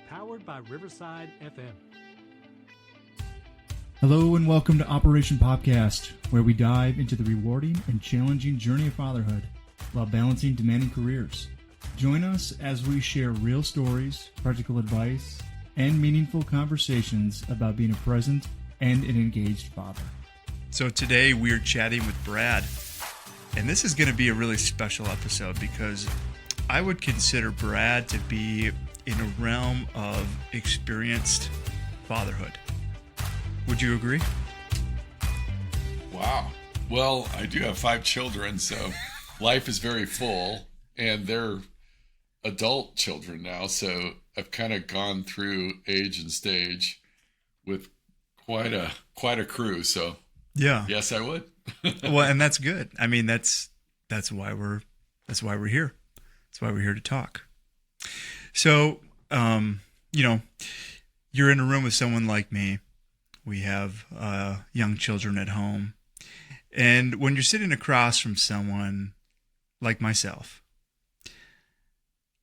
Powered by Riverside FM. Hello and welcome to Operation Podcast, where we dive into the rewarding and challenging journey of fatherhood while balancing demanding careers. Join us as we share real stories, practical advice, and meaningful conversations about being a present and an engaged father. So today we're chatting with Brad, and this is going to be a really special episode because I would consider Brad to be in a realm of experienced fatherhood. Would you agree? Wow. Well, I do have 5 children, so life is very full, and they're adult children now, so I've kind of gone through age and stage with quite a crew. So yeah, yes, I would. Well, and that's good. I mean, that's why we're here. That's why we're here to talk. So, you're in a room with someone like me. We have young children at home. And when you're sitting across from someone like myself,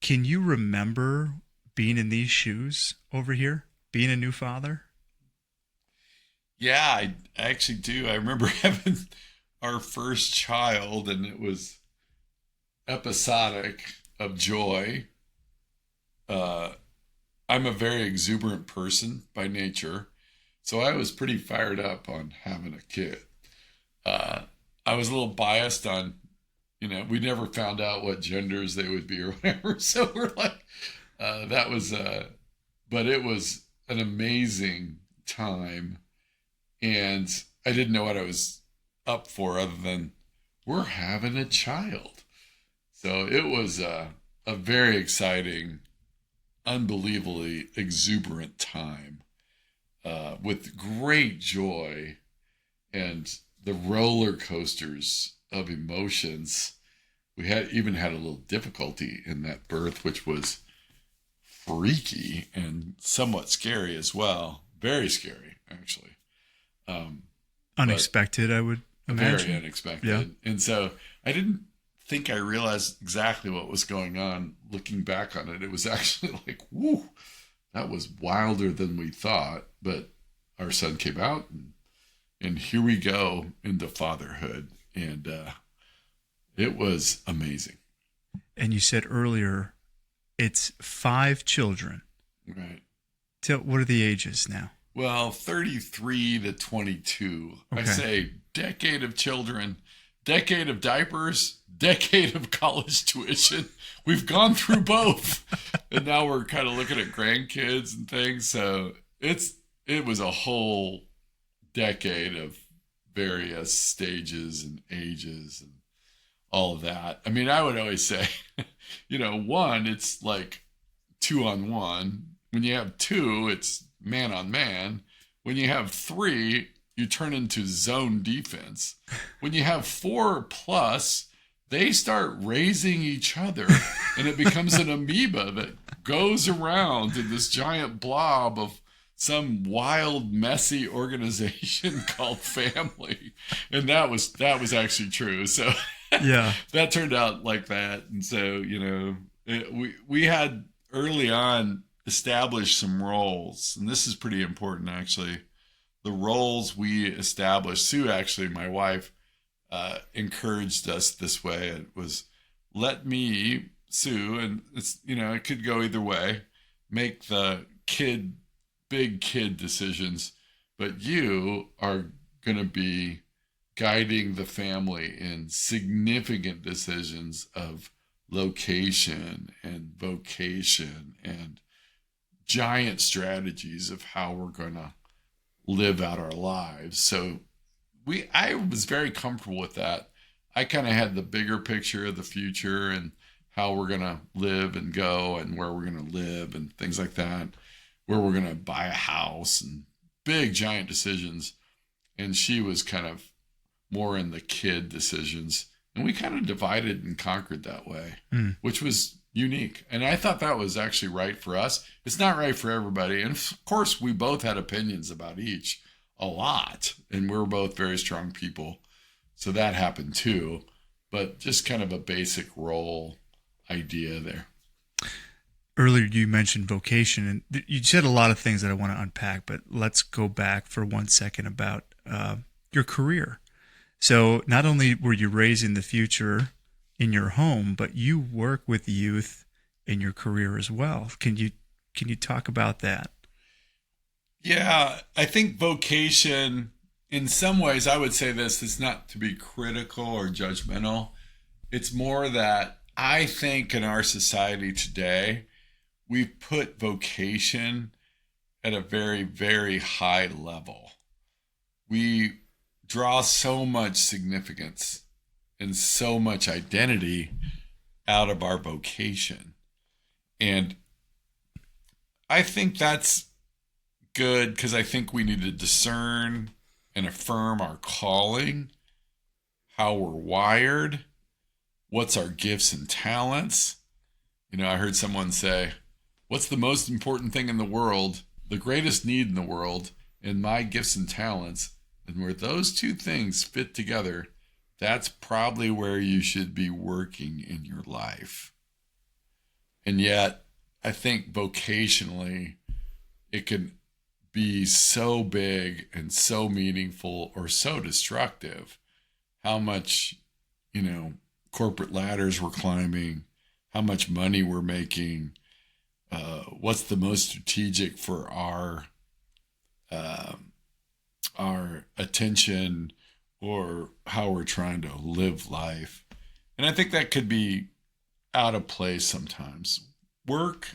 can you remember being in these shoes over here, being a new father? Yeah, I actually do. I remember having our first child, and it was episodic of joy. I'm a very exuberant person by nature, so I was pretty fired up on having a kid. I was a little biased on, we never found out what genders they would be or whatever. So we're like, but it was an amazing time. And I didn't know what I was up for other than we're having a child. So it was a very exciting, unbelievably exuberant time with great joy and the roller coasters of emotions. We even had a little difficulty in that birth, which was freaky and somewhat scary as well. Very scary, actually. Unexpected, I would imagine. Very unexpected. Yeah. And so I didn't think I realized exactly what was going on. Looking back on it, it was actually like, whoo, that was wilder than we thought. But our son came out, and here we go into fatherhood. And it was amazing. And you said earlier, it's 5 children. Right. What are the ages now? Well, 33 to 22. Okay. I say decade of children, decade of diapers, decade of college tuition. We've gone through both. And now we're kind of looking at grandkids and things. So it was a whole decade of various stages and ages and all of that. I mean, I would always say, 1, it's like 2-on-1. When you have 2, it's man on man. When you have 3, you turn into zone defense. When you have 4 plus, they start raising each other, and it becomes an amoeba that goes around in this giant blob of some wild, messy organization called family. And that was actually true. So yeah, that turned out like that. And so, we had early on established some roles, and this is pretty important, actually. The roles we established, Sue, actually, my wife, encouraged us this way. It was, let me, Sue, and it's, it could go either way, make the big kid decisions, but you are going to be guiding the family in significant decisions of location and vocation and giant strategies of how we're going to live out our lives. So I was very comfortable with that. I kind of had the bigger picture of the future and how we're going to live and go and where we're going to live and things like that, where we're going to buy a house and big giant decisions. And she was kind of more in the kid decisions. And we kind of divided and conquered that way, which was unique. And I thought that was actually right for us. It's not right for everybody. And of course, we both had opinions about each a lot. And we're both very strong people. So that happened too. But just kind of a basic role idea there. earlier you mentioned vocation, and you said a lot of things that I want to unpack, but let's go back for 1 second about your career. So not only were you raising the future in your home, but you work with youth in your career as well. Can you talk about that? Yeah, I think vocation, in some ways, I would say this, it's not to be critical or judgmental. It's more that I think in our society today, we've put vocation at a very, very high level. We draw so much significance and so much identity out of our vocation. And I think that's good because I think we need to discern and affirm our calling, how we're wired, what's our gifts and talents. You know, I heard someone say, what's the most important thing in the world, the greatest need in the world, and my gifts and talents? And where those two things fit together, that's probably where you should be working in your life. And yet, I think vocationally, it can be so big and so meaningful or so destructive. How much, corporate ladders we're climbing, how much money we're making, what's the most strategic for our attention or how we're trying to live life. And I think that could be out of place sometimes. Work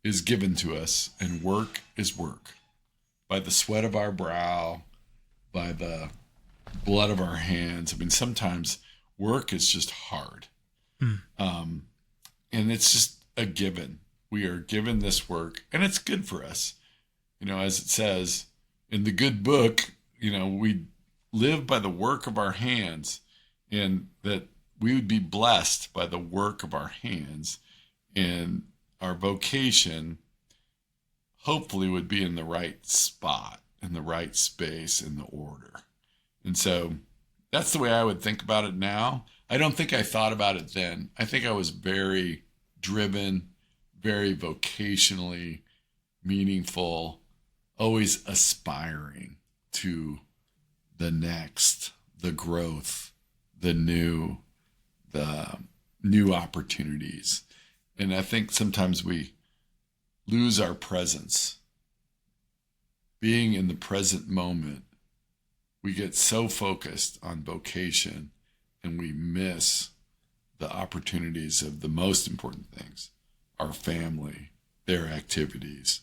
is given to us, and work is work. By the sweat of our brow, by the blood of our hands. I mean, sometimes work is just hard. And it's just a given. We are given this work, and it's good for us. As it says in the good book, we live by the work of our hands, and that we would be blessed by the work of our hands, and our vocation hopefully would be in the right spot, in the right space, in the order. And so that's the way I would think about it now. I don't think I thought about it then. I think I was very driven, very vocationally meaningful, always aspiring to the next, the growth, the new opportunities. And I think sometimes we lose our presence. Being in the present moment, we get so focused on vocation and we miss the opportunities of the most important things, our family, their activities,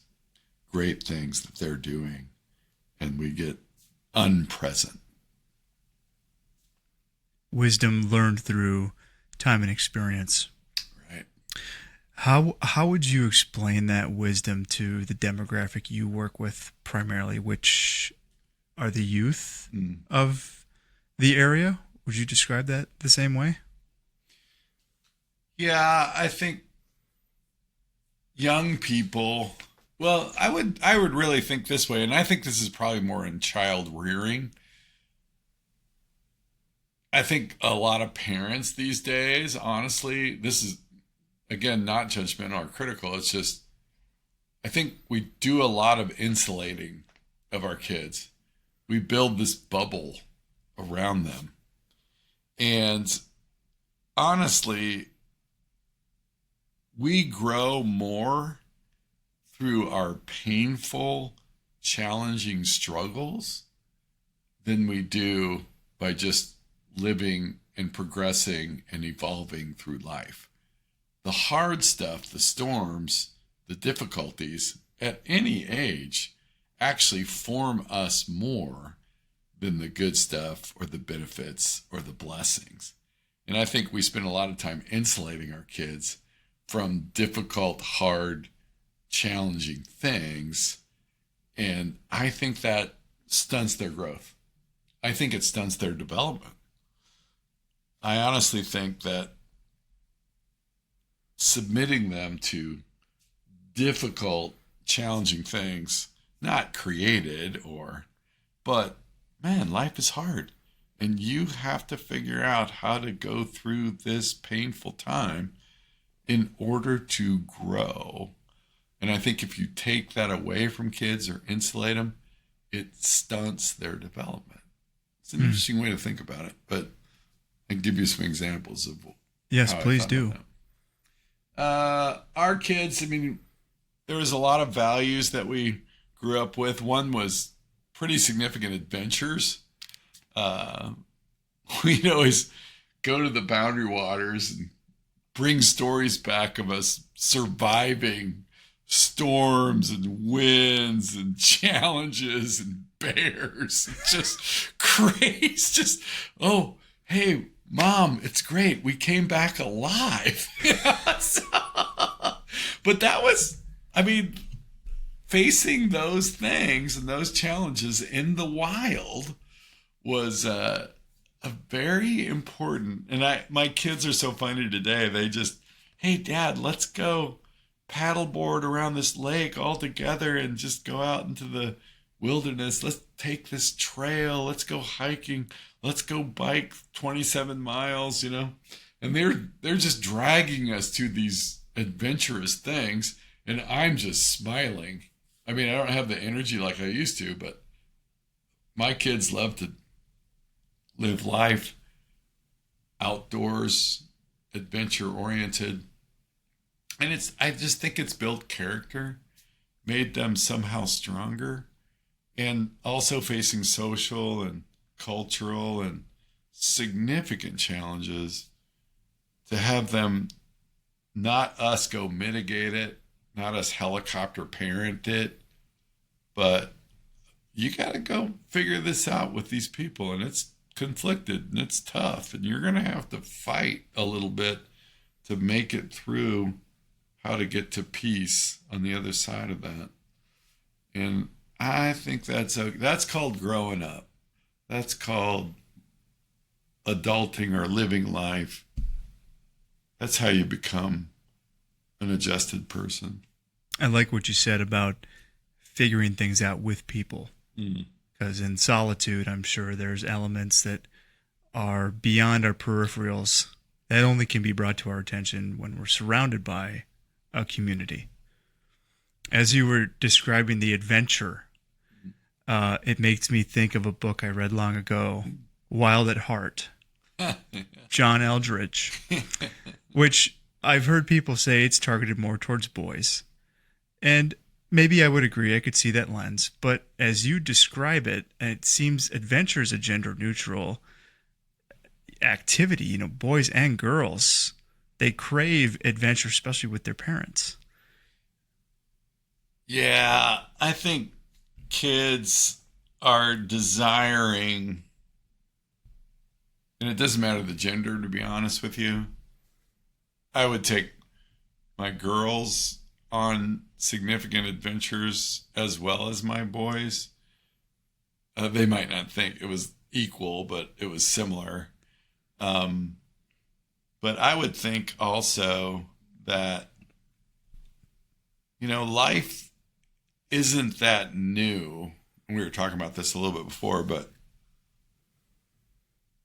great things that they're doing, and we get unpresent. Wisdom learned through time and experience. Right. How would you explain that wisdom to the demographic you work with primarily, which are the youth of the area? Would you describe that the same way? Yeah, I think young people, well, I would really think this way, and I think this is probably more in child rearing. I think a lot of parents these days, honestly, this is, again, not judgmental or critical. It's just, I think we do a lot of insulating of our kids. We build this bubble around them. And honestly, we grow more through our painful, challenging struggles than we do by just living and progressing and evolving through life. The hard stuff, the storms, the difficulties at any age actually form us more than the good stuff or the benefits or the blessings. And I think we spend a lot of time insulating our kids from difficult, hard, challenging things. And I think that stunts their growth. I think it stunts their development. I honestly think that submitting them to difficult, challenging things, not created but man, life is hard. And you have to figure out how to go through this painful time in order to grow. And I think if you take that away from kids or insulate them, it stunts their development. It's an interesting way to think about it, but I can give you some examples of yes, how I please thought do. about that. Our kids, there was a lot of values that we grew up with. One was pretty significant adventures. We'd always go to the Boundary Waters and bring stories back of us surviving storms and winds and challenges and bears. Just crazy. Just, oh, hey, Mom, it's great. We came back alive. But that was, facing those things and those challenges in the wild was a very important. And my kids are so funny today. They just, hey, Dad, let's go paddleboard around this lake all together and just go out into the wilderness. Let's take this trail. Let's go hiking. Let's go bike 27 miles, And they're just dragging us to these adventurous things. And I'm just smiling. I don't have the energy like I used to, but my kids love to live life outdoors, adventure oriented. And I just think it's built character, made them somehow stronger, and also facing social and cultural and significant challenges, to have them, not us go mitigate it, not us helicopter parent it, but you got to go figure this out with these people, and it's conflicted and it's tough, and you're going to have to fight a little bit to make it through, how to get to peace on the other side of that. And I think that's called growing up. That's called adulting or living life. That's how you become an adjusted person. I like what you said about figuring things out with people. Because in solitude, I'm sure there's elements that are beyond our peripherals that only can be brought to our attention when we're surrounded by a community. As you were describing the adventure, it makes me think of a book I read long ago, Wild at Heart, John Eldridge, which I've heard people say it's targeted more towards boys. And maybe I would agree, I could see that lens. But as you describe it, it seems adventure is a gender-neutral activity. Boys and girls, they crave adventure, especially with their parents. Yeah, I think kids are desiring, and it doesn't matter the gender, to be honest with you. I would take my girls on significant adventures as well as my boys. They might not think it was equal, but it was similar. But I would think also that, life isn't that new. We were talking about this a little bit before, but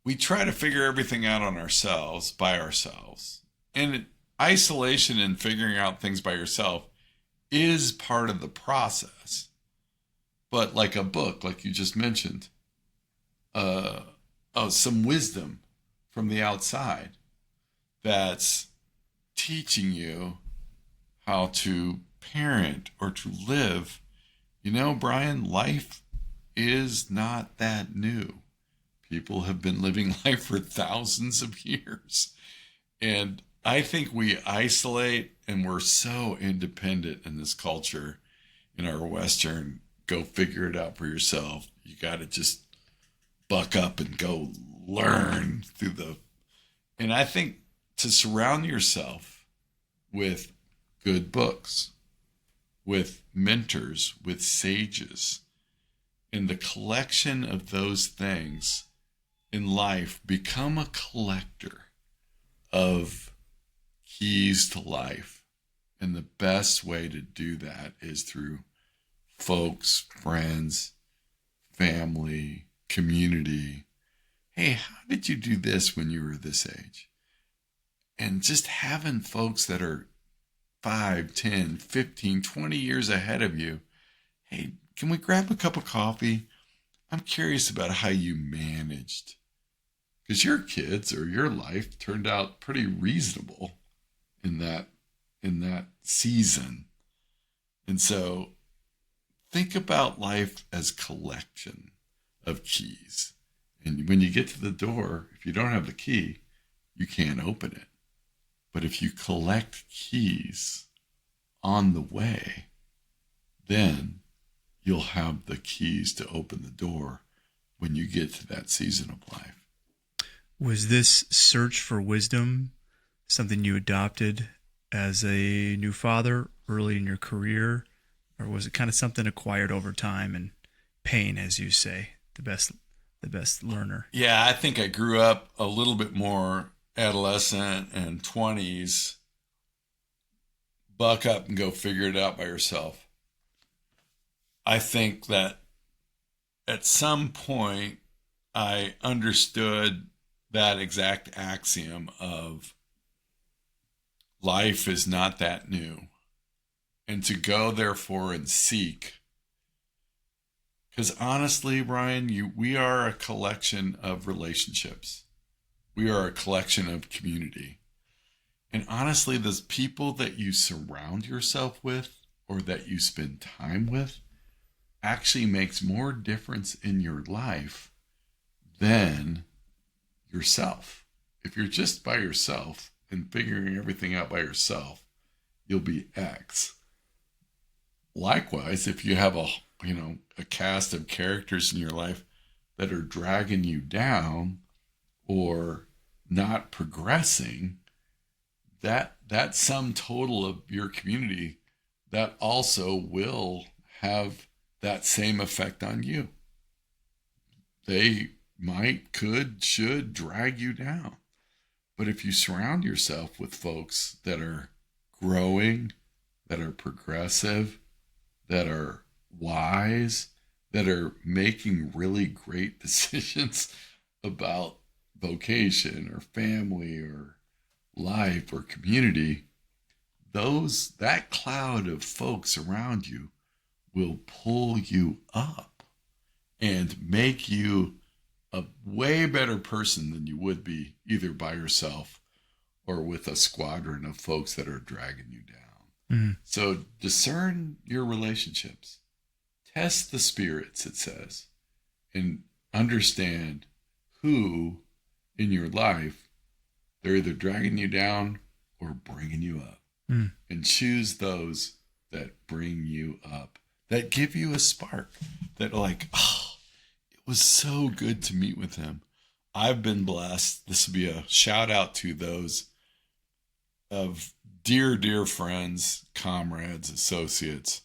we try to figure everything out on ourselves, by ourselves. And isolation and figuring out things by yourself is part of the process. But like a book, like you just mentioned, some wisdom from the outside that's teaching you how to parent or to live. Brian, life is not that new. People have been living life for thousands of years. And I think we isolate, and we're so independent in this culture, in our Western, go figure it out for yourself. You got to just buck up and go learn and I think to surround yourself with good books, with mentors, with sages, and the collection of those things in life, become a collector of keys to life. And the best way to do that is through folks, friends, family, community. Hey, how did you do this when you were this age? And just having folks that are 5, 10, 15, 20 years ahead of you. Hey, can we grab a cup of coffee? I'm curious about how you managed. Because your kids or your life turned out pretty reasonable in that season. And so think about life as collection of keys. And when you get to the door, if you don't have the key, you can't open it. But if you collect keys on the way, then you'll have the keys to open the door when you get to that season of life. Was this search for wisdom something you adopted as a new father early in your career, or was it kind of something acquired over time and pain, as you say, the best learner? Yeah, I think I grew up a little bit more adolescent and 20s. Buck up and go figure it out by yourself. I think that at some point I understood that exact axiom of life is not that new, and to go therefore and seek. Because honestly, Brian, we are a collection of relationships. We are a collection of community. And honestly, those people that you surround yourself with or that you spend time with actually makes more difference in your life than yourself. If you're just by yourself and figuring everything out by yourself, you'll be X. Likewise, if you have a cast of characters in your life that are dragging you down or not progressing, that sum total of your community, that also will have that same effect on you. They might, could, should drag you down. But if you surround yourself with folks that are growing, that are progressive, that are wise, that are making really great decisions about vocation or family or life or community, that cloud of folks around you will pull you up and make you a way better person than you would be either by yourself or with a squadron of folks that are dragging you down. Mm-hmm. So discern your relationships. Test the spirits, it says, and understand who in your life, they're either dragging you down or bringing you up. Mm. And choose those that bring you up, that give you a spark, that like, oh, it was so good to meet with him. I've been blessed. This will be a shout out to those of dear, dear friends, comrades, associates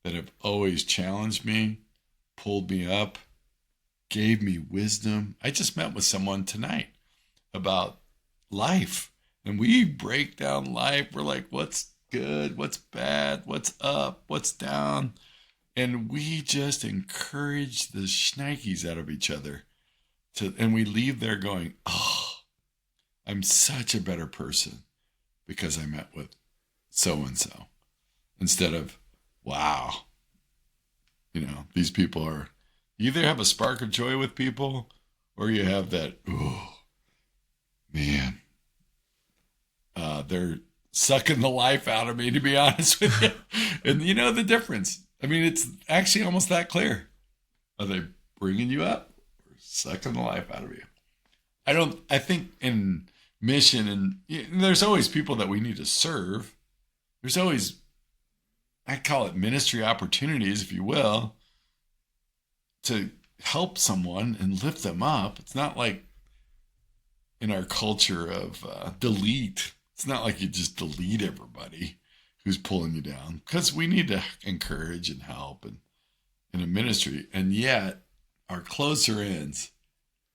that have always challenged me, pulled me up, gave me wisdom. I just met with someone tonight about life, and we break down life. We're like, what's good, what's bad, what's up, what's down. And we just encourage the shnikes out of each other. And we leave there going, oh, I'm such a better person because I met with so-and-so. Instead of, wow, these people are, you either have a spark of joy with people or you have that, oh, man, they're sucking the life out of me, to be honest with you. And you know the difference. I mean, it's actually almost that clear. Are they bringing you up or sucking the life out of you? I think in mission, and there's always people that we need to serve. There's always, I call it ministry opportunities, if you will, to help someone and lift them up. It's not like in our culture of delete. It's not like you just delete everybody who's pulling you down, because we need to encourage and help and in a ministry. And yet our closer ends,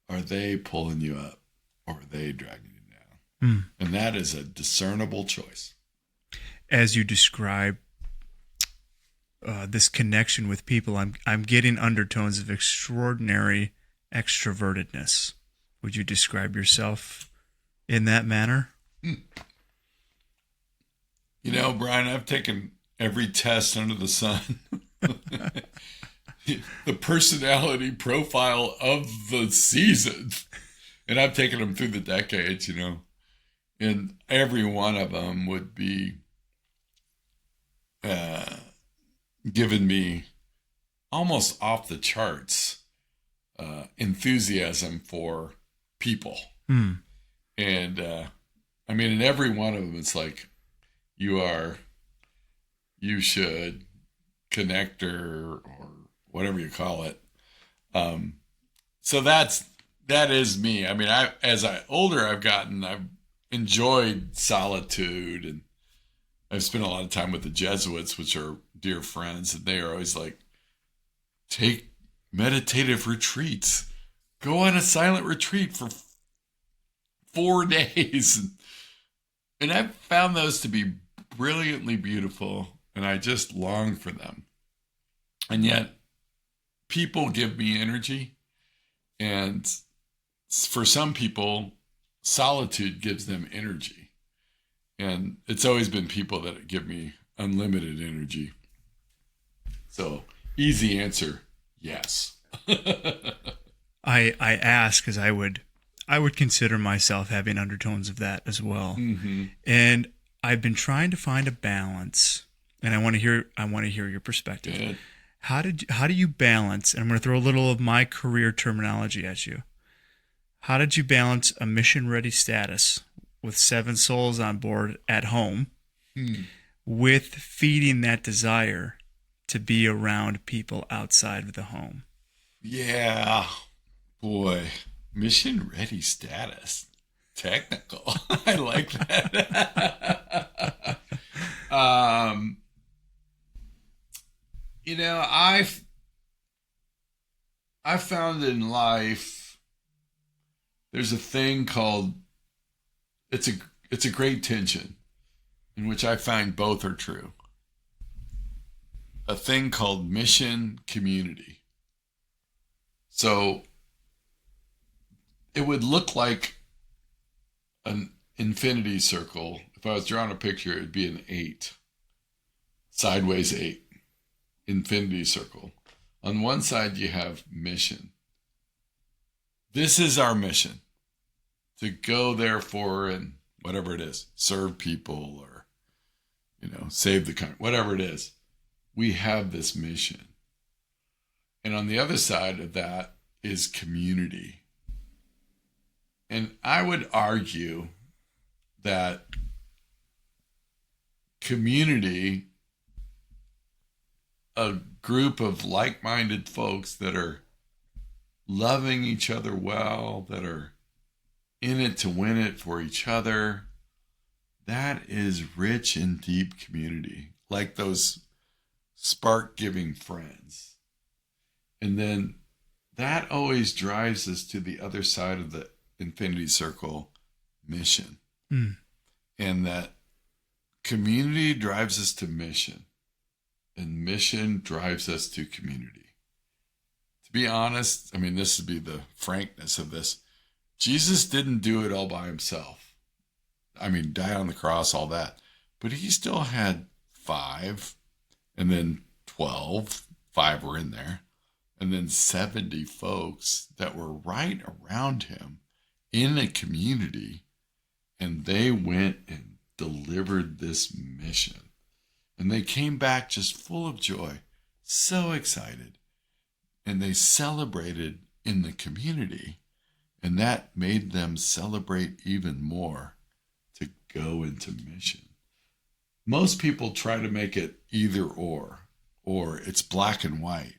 are they pulling you up or are they dragging you down? Mm. And that is a discernible choice. As you describe this connection with people, I'm getting undertones of extraordinary extrovertedness. Would you describe yourself in that manner? You know, Brian, I've taken every test under the sun. The personality profile of the season. And I've taken them through the decades, you know. And every one of them would be giving me almost off the charts enthusiasm for people. And I mean, in every one of them, it's like you should connector or whatever you call it. So that is me. I mean, as older I've gotten, I've enjoyed solitude, and I've spent a lot of time with the Jesuits, which are dear friends, and they are always like, take meditative retreats, go on a silent retreat for 4 days. And I've found those to be brilliantly beautiful, and I just long for them. And yet people give me energy, and for some people, solitude gives them energy. And it's always been people that give me unlimited energy. So, easy answer, yes. I ask because I would consider myself having undertones of that as well. Mm-hmm. And I've been trying to find a balance, and I want to hear your perspective. Good. How do you balance, and I'm going to throw a little of my career terminology at you. How did you balance a mission-ready status with 7 souls on board at home with feeding that desire to be around people outside of the home? Yeah, boy, mission-ready status. Technical. I like that. You know, I've found in life there's a thing called it's a great tension in which I find both are true. A thing called mission community. So it would look like an infinity circle. If I was drawing a picture, it'd be an 8. Sideways 8. Infinity circle. On one side, you have mission. This is our mission. To go therefore and whatever it is, serve people or, save the country, whatever it is. We have this mission. And on the other side of that is community. And I would argue that community, a group of like-minded folks that are loving each other well, that are in it to win it for each other, that is rich and deep community, like those spark-giving friends. And then that always drives us to the other side of the infinity circle, mission. And that community drives us to mission, and mission drives us to community. To be honest, I mean, this would be the frankness of this. Jesus didn't do it all by himself. I mean, die on the cross, all that. But he still had 5, and then 12, 5 were in there, and then 70 folks that were right around him in a community, and they went and delivered this mission. And they came back just full of joy, so excited. And they celebrated in the community, and that made them celebrate even more to go into mission. Most people try to make it either or it's black and white,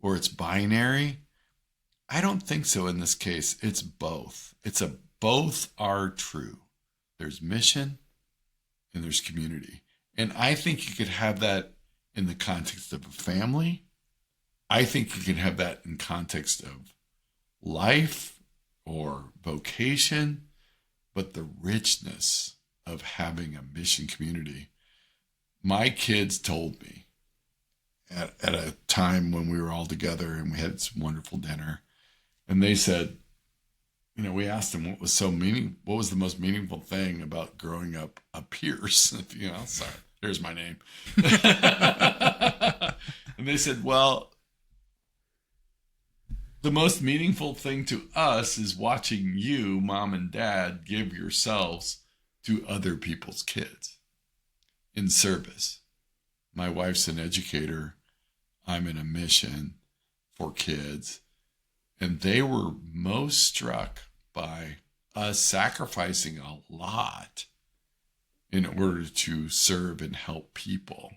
or it's binary. I don't think so in this case. It's both. Both are true. There's mission and there's community. And I think you could have that in the context of a family. I think you can have that in context of life or vocation, but the richness of having a mission community. My kids told me at a time when we were all together and we had this wonderful dinner, and they said, we asked him what was the most meaningful thing about growing up a Pierce. Sorry, here's my name. And they said, well, the most meaningful thing to us is watching you, mom and dad, give yourselves to other people's kids in service. My wife's an educator. I'm in a mission for kids. And they were most struck by us sacrificing a lot in order to serve and help people.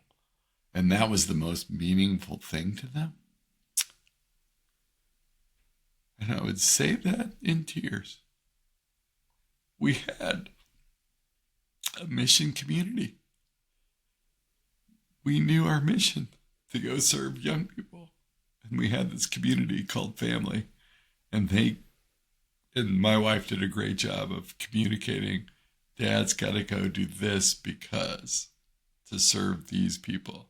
And that was the most meaningful thing to them. And I would say that in tears. We had a mission community. We knew our mission to go serve young people. And we had this community called family. And my wife did a great job of communicating, Dad's got to go do this because to serve these people.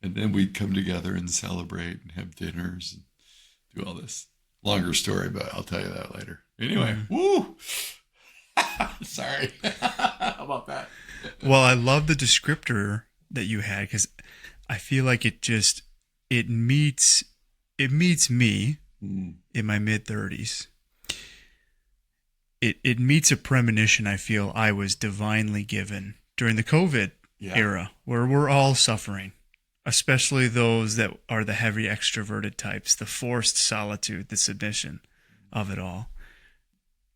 And then we'd come together and celebrate and have dinners and do all this. Longer story, but I'll tell you that later. Anyway, woo! Sorry. How about that? Well, I love the descriptor that you had because I feel like it meets me in my mid-30s. It meets a premonition I feel I was divinely given during the COVID era, where we're all suffering, especially those that are the heavy extroverted types, the forced solitude, the submission of it all.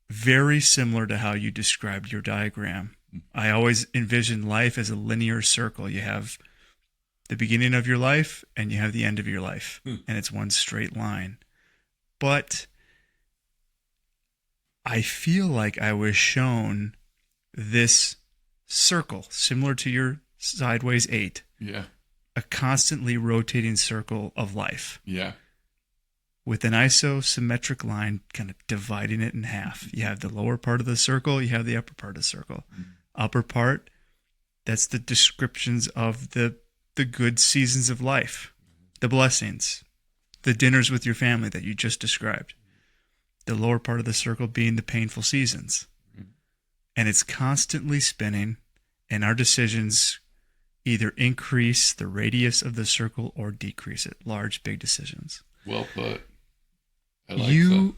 Very similar to how you described your diagram. I always envision life as a linear circle. You have the beginning of your life and you have the end of your life, and it's one straight line. But I feel like I was shown this circle, similar to your sideways 8. Yeah. A constantly rotating circle of life. Yeah. With an isosymmetric line kind of dividing it in half. You have the lower part of the circle, you have the upper part of the circle. Upper part, that's the descriptions of the good seasons of life, the blessings, the dinners with your family that you just described. The lower part of the circle being the painful seasons. And it's constantly spinning, and our decisions either increase the radius of the circle or decrease it. Large, big decisions. Well put. I like that.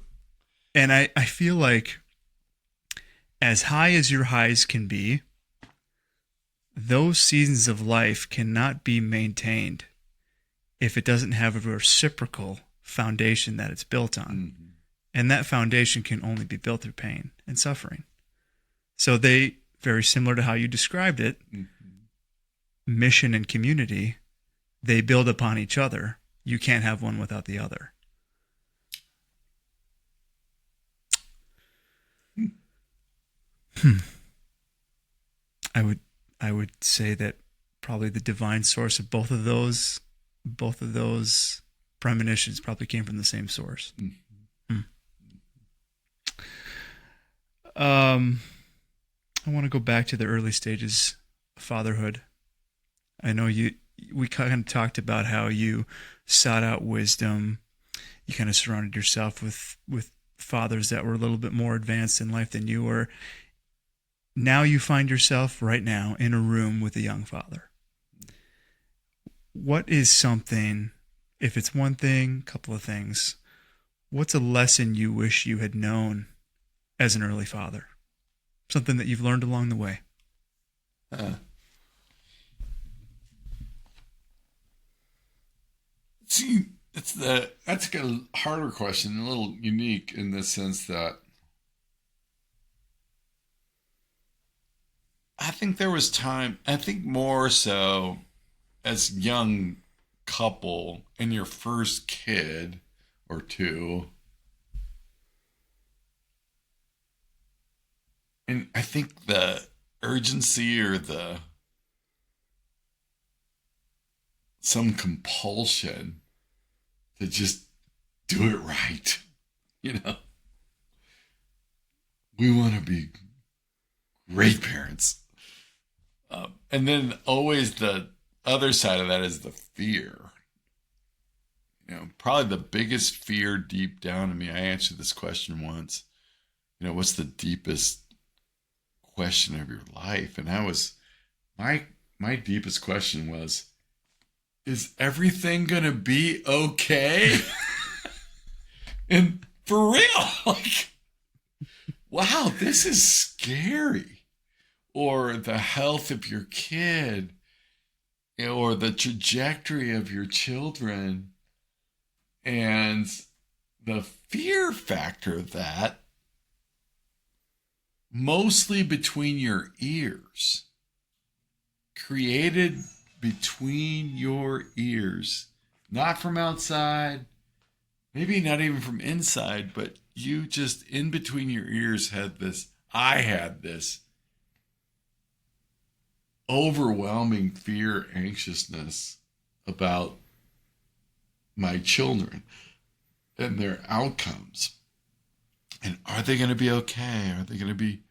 And I feel like as high as your highs can be, those seasons of life cannot be maintained if it doesn't have a reciprocal foundation that it's built on. Mm-hmm. And that foundation can only be built through pain and suffering. So they, very similar to how you described it, mission and community, they build upon each other. You can't have one without the other. I would say that probably the divine source of both of those premonitions probably came from the same source. I want to go back to the early stages of fatherhood. I know we kind of talked about how you sought out wisdom. You kind of surrounded yourself with fathers that were a little bit more advanced in life than you were. Now you find yourself right now in a room with a young father. What is something, if it's one thing, a couple of things, what's a lesson you wish you had known as an early father? Something that you've learned along the way. See, that's a harder question, a little unique in the sense that I think there was time, I think more so as young couple and your first kid or two. And I think the urgency or some compulsion to just do it right. We want to be great parents. And then always the other side of that is the fear. Probably the biggest fear deep down in me, I answered this question once, what's the deepest question of your life? And I was, my deepest question was, is everything gonna be okay? And for real, like, wow, this is scary. Or the health of your kid, or the trajectory of your children, and the fear factor of that, mostly between your ears, created between your ears, not from outside, maybe not even from inside, but you just in between your ears I had this overwhelming fear, anxiousness about my children and their outcomes. And are they going to be okay? Are they going to be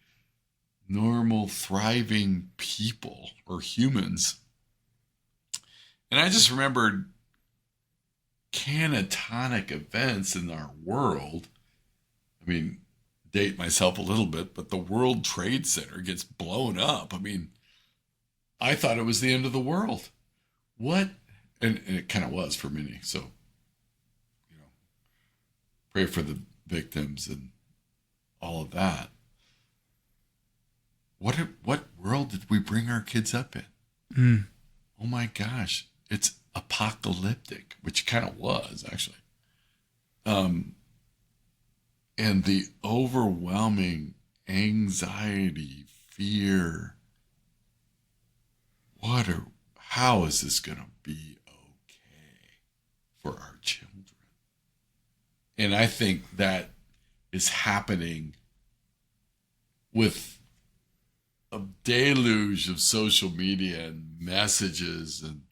normal, thriving people or humans? And I just remembered catatonic events in our world. I mean, date myself a little bit, but the World Trade Center gets blown up. I mean, I thought it was the end of the world. What? And it kind of was for many. So, pray for the victims and all of that. What world did we bring our kids up in? Oh my gosh, it's apocalyptic, which kind of was actually. And the overwhelming anxiety, fear. How is this going to be okay for our children? And I think that is happening with a deluge of social media and messages and,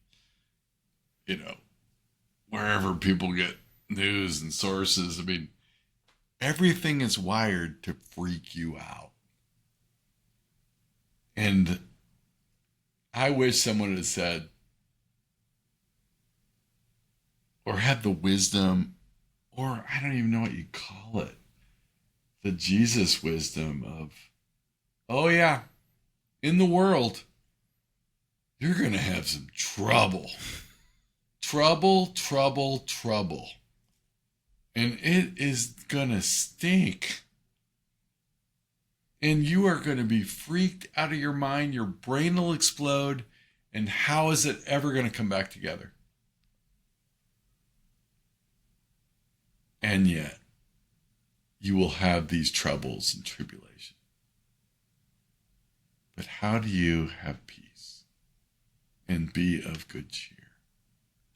wherever people get news and sources. I mean, everything is wired to freak you out. And I wish someone had said, or had the wisdom, or I don't even know what you call it, the Jesus wisdom of, oh yeah, in the world, you're going to have some trouble. Trouble. And it is going to stink. And you are going to be freaked out of your mind. Your brain will explode. And how is it ever going to come back together? And yet, you will have these troubles and tribulation. But how do you have peace and be of good cheer?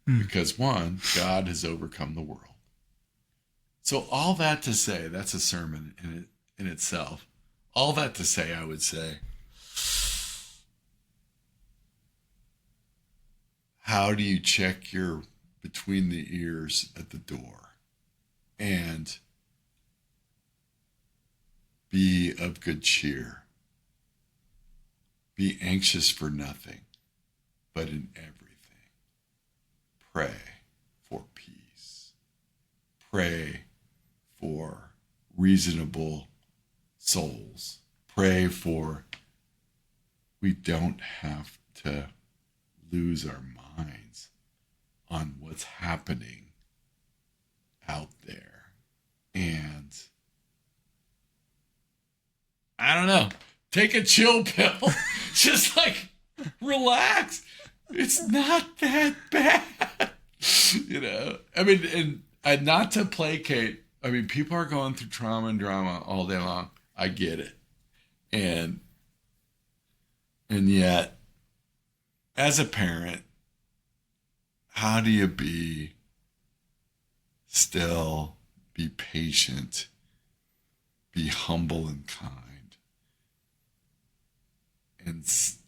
Because one, God has overcome the world. So all that to say, that's a sermon in itself. All that to say, I would say, how do you check your between the ears at the door and be of good cheer? Be anxious for nothing, but in everything, pray for peace. Pray for reasonable souls. Pray for we don't have to lose our minds on what's happening out there. And I don't know, take a chill pill. Just like relax. It's not that bad. I mean, and not to placate. I mean, people are going through trauma and drama all day long. I get it. And yet, as a parent, how do you be still, be patient, be humble and kind,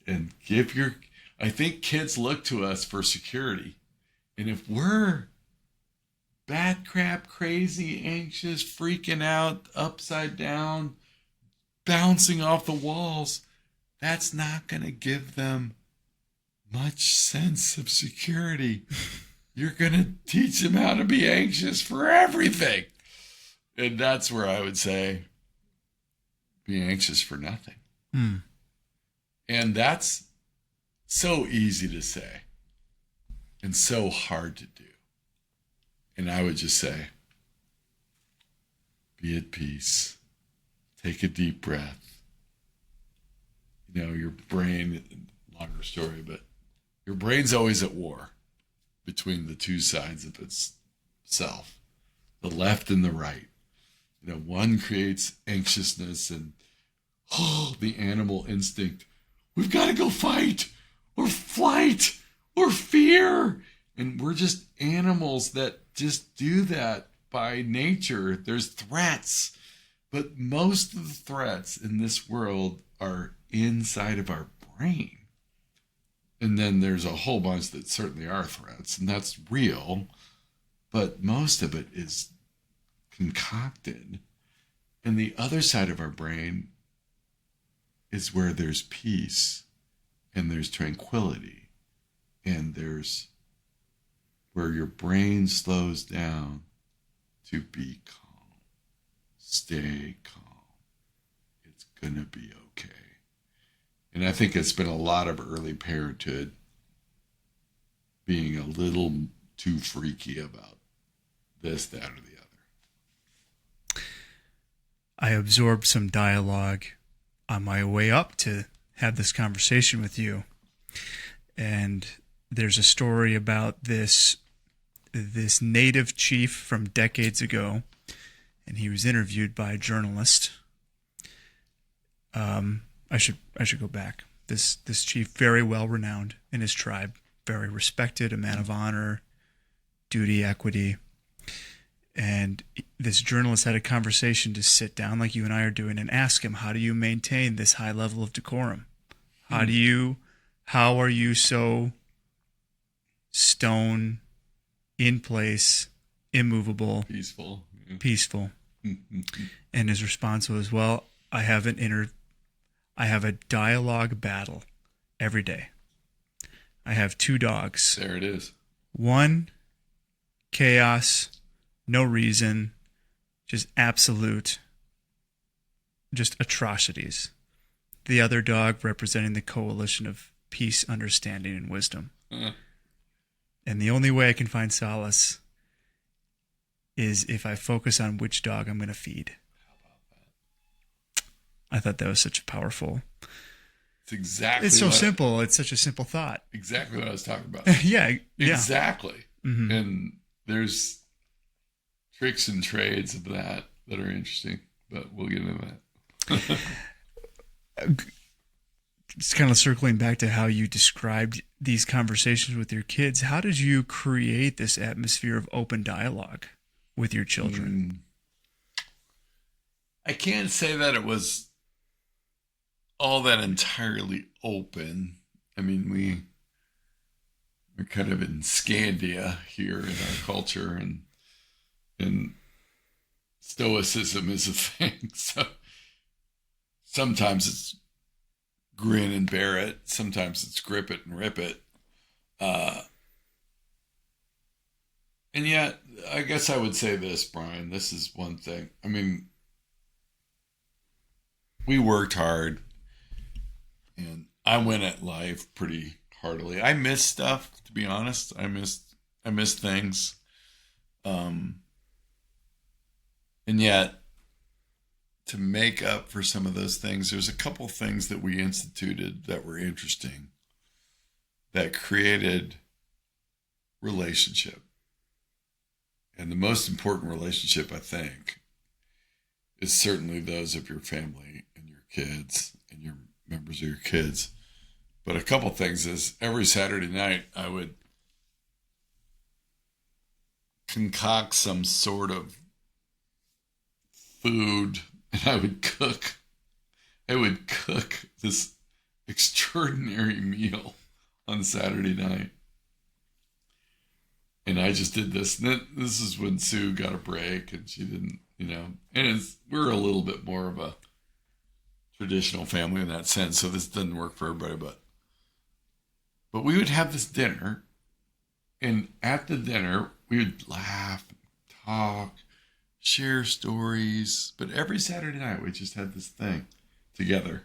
and give your, I think kids look to us for security. And if we're bat crap, crazy, anxious, freaking out, upside down, bouncing off the walls, that's not going to give them much sense of security. You're going to teach them how to be anxious for everything. And that's where I would say, be anxious for nothing. Hmm. And that's so easy to say and so hard to do. And I would just say, be at peace. Take a deep breath. You know, your brain, longer story, but your brain's always at war between the two sides of itself, the left and the right. You know, one creates anxiousness and the animal instinct. We've got to go fight or flight or fear. And we're just animals that just do that by nature. There's threats, but most of the threats in this world are inside of our brain. And then there's a whole bunch that certainly are threats, and that's real, but most of it is concocted. And the other side of our brain is where there's peace and there's tranquility and there's where your brain slows down to be calm. Stay calm. It's going to be okay. And I think it's been a lot of early parenthood being a little too freaky about this, that, or the other. I absorbed some dialogue on my way up to have this conversation with you. And there's a story about this native chief from decades ago, and he was interviewed by a journalist. I should go back. This chief, very well renowned in his tribe, very respected, a man of honor, duty, equity. And this journalist had a conversation to sit down like you and I are doing and ask him, how do you maintain this high level of decorum? How are you so stone, in place, immovable, peaceful? And his response was, well, I have a dialogue battle every day. I have 2 dogs. There it is. One, chaos, no reason, just absolute, just atrocities. The other dog representing the coalition of peace, understanding, and wisdom. And the only way I can find solace is if I focus on which dog I'm going to feed. How about that? I thought that was such a powerful... It's so simple. It's such a simple thought. Exactly what I was talking about. Yeah. Exactly. Mm-hmm. And there's tricks and trades of that are interesting, but we'll get into that. Just kind of circling back to how you described these conversations with your kids, how did you create this atmosphere of open dialogue with your children? I can't say that it was all that entirely open. I mean, we're kind of in Scandia here in our culture, and stoicism is a thing. So sometimes it's grin and bear it. Sometimes it's grip it and rip it. And yet, I guess I would say this, Brian, this is one thing. I mean, we worked hard, and I went at life pretty heartily. I miss stuff, to be honest. I miss things. And yet, to make up for some of those things, there's a couple things that we instituted that were interesting, that created relationship. And the most important relationship, I think, is certainly those of your family and your kids and your members of your kids. But a couple things is every Saturday night I would concoct some sort of food, and I would cook this extraordinary meal on Saturday night. And I just did this. And this is when Sue got a break, and she didn't, and we're a little bit more of a traditional family in that sense. So this doesn't work for everybody, but we would have this dinner, and at the dinner, we would laugh, talk, share stories. But every Saturday night, we just had this thing. together.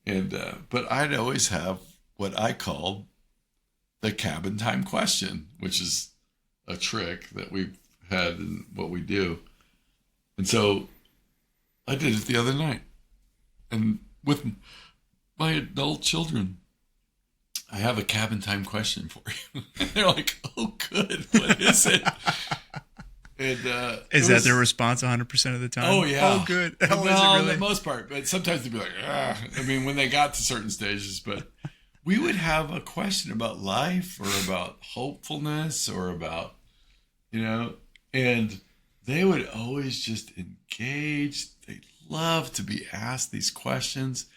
And but I'd always have what I called the cabin time question, which is a trick that we've had in what we do. And so I did it the other night. And with my adult children, I have a cabin time question for you. And they're like, oh, good. What is it? And, is that their response 100% of the time? Oh, yeah. Oh, good. No, is it really? the most part. But sometimes they'd be like, ah. I mean, when they got to certain stages. But we would have a question about life or about hopefulness or about, and they would always just engage. They love to be asked these questions.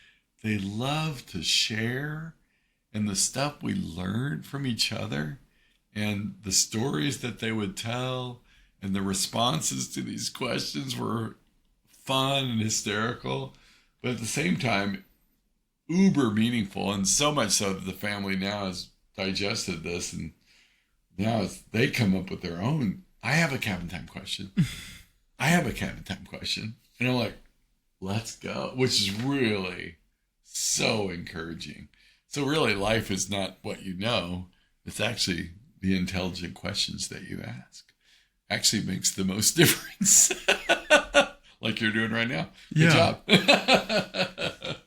They love to share. And the stuff we learned from each other and the stories that they would tell and the responses to these questions were fun and hysterical, but at the same time, uber meaningful. And so much so that the family now has digested this, and now they come up with their own. I have a cabin time question. I have a cabin time question. And I'm like, let's go, which is really so encouraging. So really, life is not what you know. It's actually the intelligent questions that you ask. Actually makes the most difference. Like you're doing right now. Good job.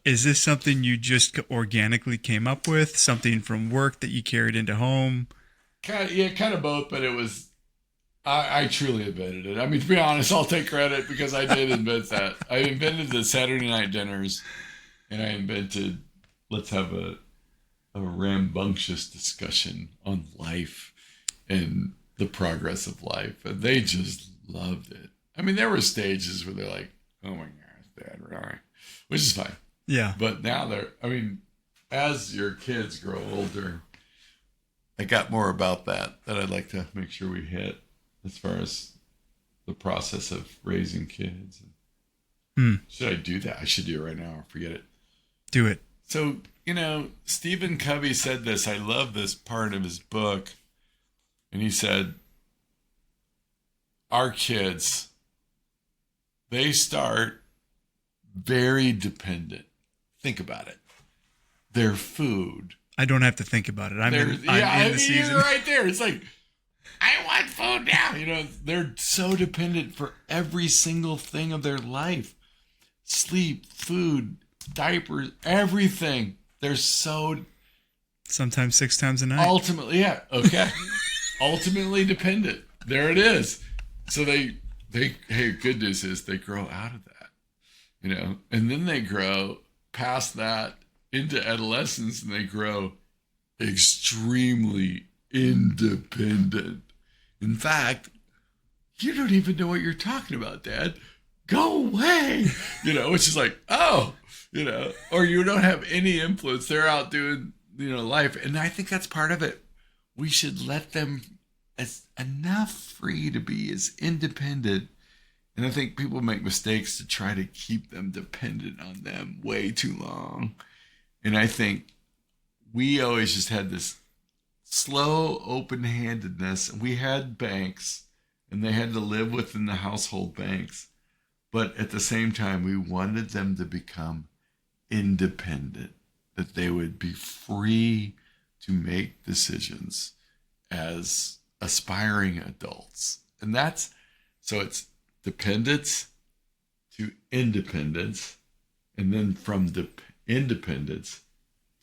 Is this something you just organically came up with? Something from work that you carried into home? Kind of both, but it was, I truly invented it. I mean, to be honest, I'll take credit because I did invent that. I invented the Saturday night dinners, and I invented, let's have a rambunctious discussion on life and the progress of life. And they just loved it. I mean, there were stages where they're like, oh my gosh, Dad, really? Which is fine. Yeah. But now as your kids grow older, I got more about that I'd like to make sure we hit as far as the process of raising kids. Should I do that? I should do it right now or forget it. Do it. So, Stephen Covey said this. I love this part of his book. And he said, our kids, they start very dependent. Think about it. Their food. I don't have to think about it. I'm in the season. You're right there. It's like, I want food now. They're so dependent for every single thing of their life. Sleep, food, diapers, everything. They're so... Sometimes 6 times a night. Ultimately, yeah. Okay. Ultimately dependent. There it is. So hey, good news is they grow out of that, and then they grow past that into adolescence, and they grow extremely independent. In fact, you don't even know what you're talking about, Dad. Go away, which is like, oh, or you don't have any influence. They're out doing, life. And I think that's part of it. We should let them as enough free to be as independent. And I think people make mistakes to try to keep them dependent on them way too long. And I think we always just had this slow open-handedness. And we had banks, and they had to live within the household banks. But at the same time, we wanted them to become independent, that they would be free to make decisions as aspiring adults. And so it's dependence to independence, and then from independence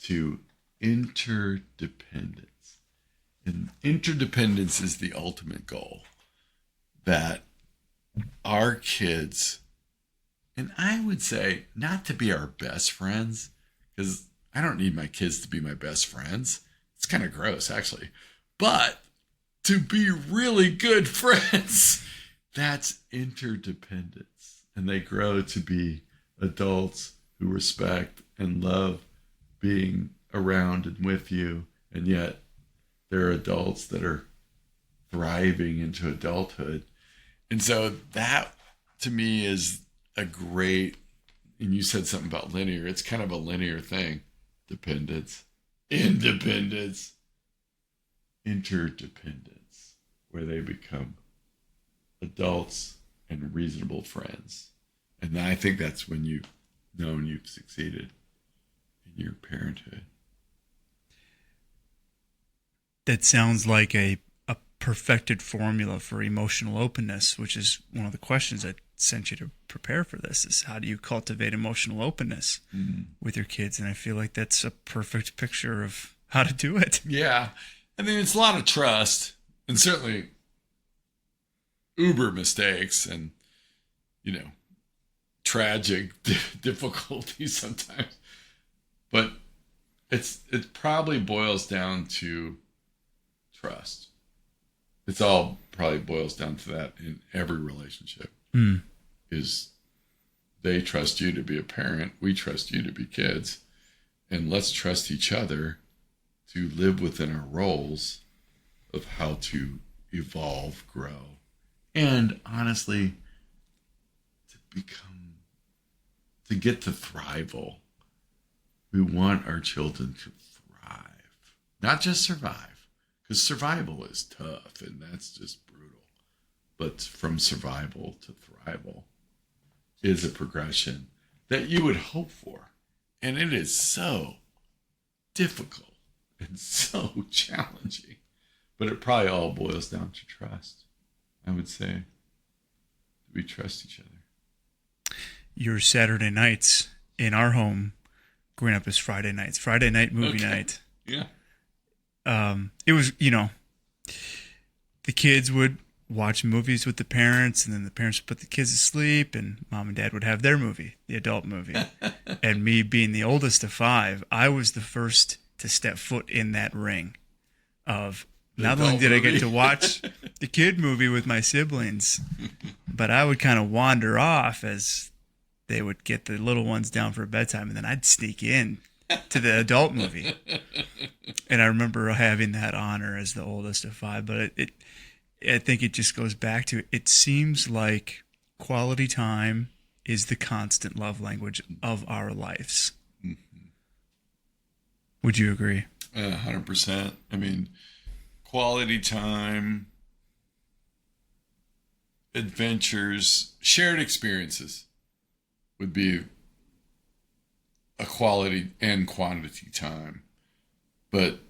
to interdependence. And interdependence is the ultimate goal, that our kids, and I would say not to be our best friends, because I don't need my kids to be my best friends. It's kind of gross, actually. But to be really good friends, that's interdependence. And they grow to be adults who respect and love being around and with you. And yet they're adults that are thriving into adulthood. And so that, to me, is a great, and you said something about linear. It's kind of a linear thing. Dependence, independence, interdependence, where they become adults and reasonable friends. And I think that's when you known you've succeeded in your parenthood. That sounds like a perfected formula for emotional openness, which is one of the questions I sent you to prepare for this, is how do you cultivate emotional openness with your kids? And I feel like that's a perfect picture of how to do it. Yeah. I mean, it's a lot of trust and certainly uber mistakes and, tragic difficulties sometimes. But it probably boils down to trust. It's all probably boils down to that in every relationship. Is they trust you to be a parent, we trust you to be kids, and let's trust each other to live within our roles of how to evolve, grow, and honestly to get to thrival. We want our children to thrive, not just survive, because survival is tough and that's just brutal. But from survival to thrival is a progression that you would hope for. And it is so difficult and so challenging. But it probably all boils down to trust, I would say. We trust each other. Your Saturday nights in our home growing up as Friday nights, Friday night movie night. Yeah. It was, the kids would watch movies with the parents, and then the parents would put the kids to sleep, and mom and dad would have their movie, the adult movie. And me being the oldest of 5, I was the first to step foot in that ring of not only did I get to watch the kid movie with my siblings, but I would kind of wander off as they would get the little ones down for bedtime, and then I'd sneak in to the adult movie. And I remember having that honor as the oldest of 5, but I think it just goes back to, it seems like quality time is the constant love language of our lives. Mm-hmm. Would you agree? 100%. I mean, quality time, adventures, shared experiences would be a quality and quantity time. But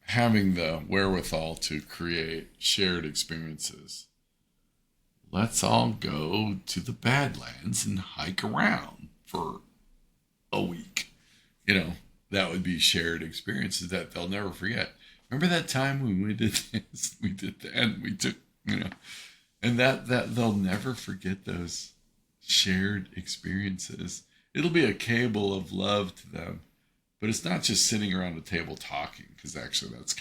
having the wherewithal to create shared experiences. Let's all go to the Badlands and hike around for a week. That would be shared experiences that they'll never forget. Remember that time when we did this, we did that, and we took, and that they'll never forget those shared experiences. It'll be a cable of love to them. But it's not just sitting around a table talking, because actually that's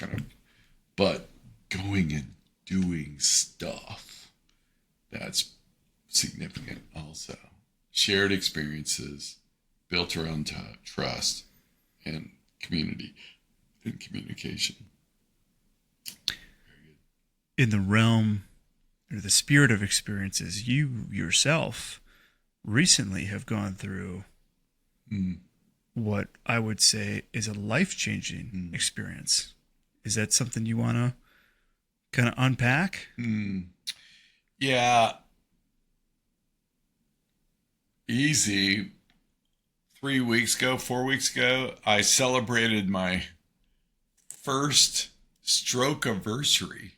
but going and doing stuff. That's significant also. Shared experiences built around trust and community and communication. Very good. In the realm or the spirit of experiences, you yourself recently have gone through what I would say is a life-changing experience. Is that something you want to kind of unpack? Yeah. Easy. 4 weeks ago, I celebrated my first stroke anniversary.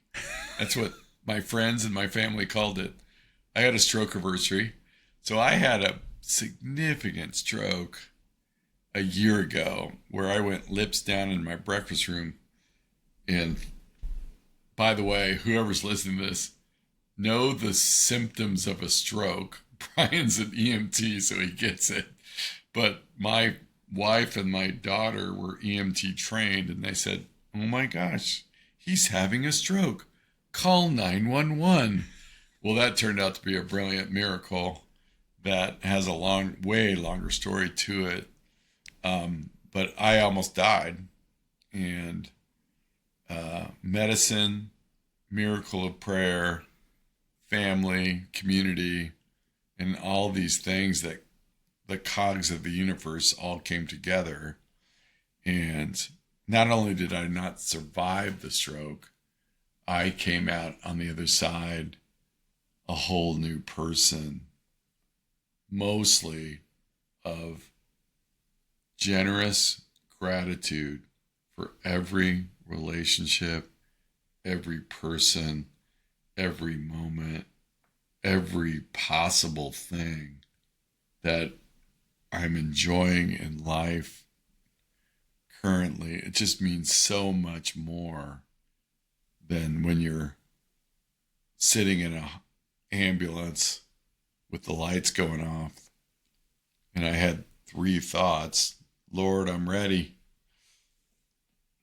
That's what my friends and my family called it. I had a stroke anniversary. So I had a significant stroke a year ago where I went lips down in my breakfast room. And by the way, whoever's listening to this, know the symptoms of a stroke. Brian's an EMT, so he gets it. But my wife and my daughter were EMT trained, and they said, oh my gosh, he's having a stroke. Call 911. Well, that turned out to be a brilliant miracle that has a way longer story to it. But I almost died, and medicine, miracle of prayer, family, community, and all these things that the cogs of the universe all came together. And not only did I not survive the stroke, I came out on the other side a whole new person, mostly of generous gratitude for every relationship, every person, every moment, every possible thing that I'm enjoying in life currently. It just means so much more than when you're sitting in an ambulance with the lights going off. And I had 3 thoughts. Lord, I'm ready.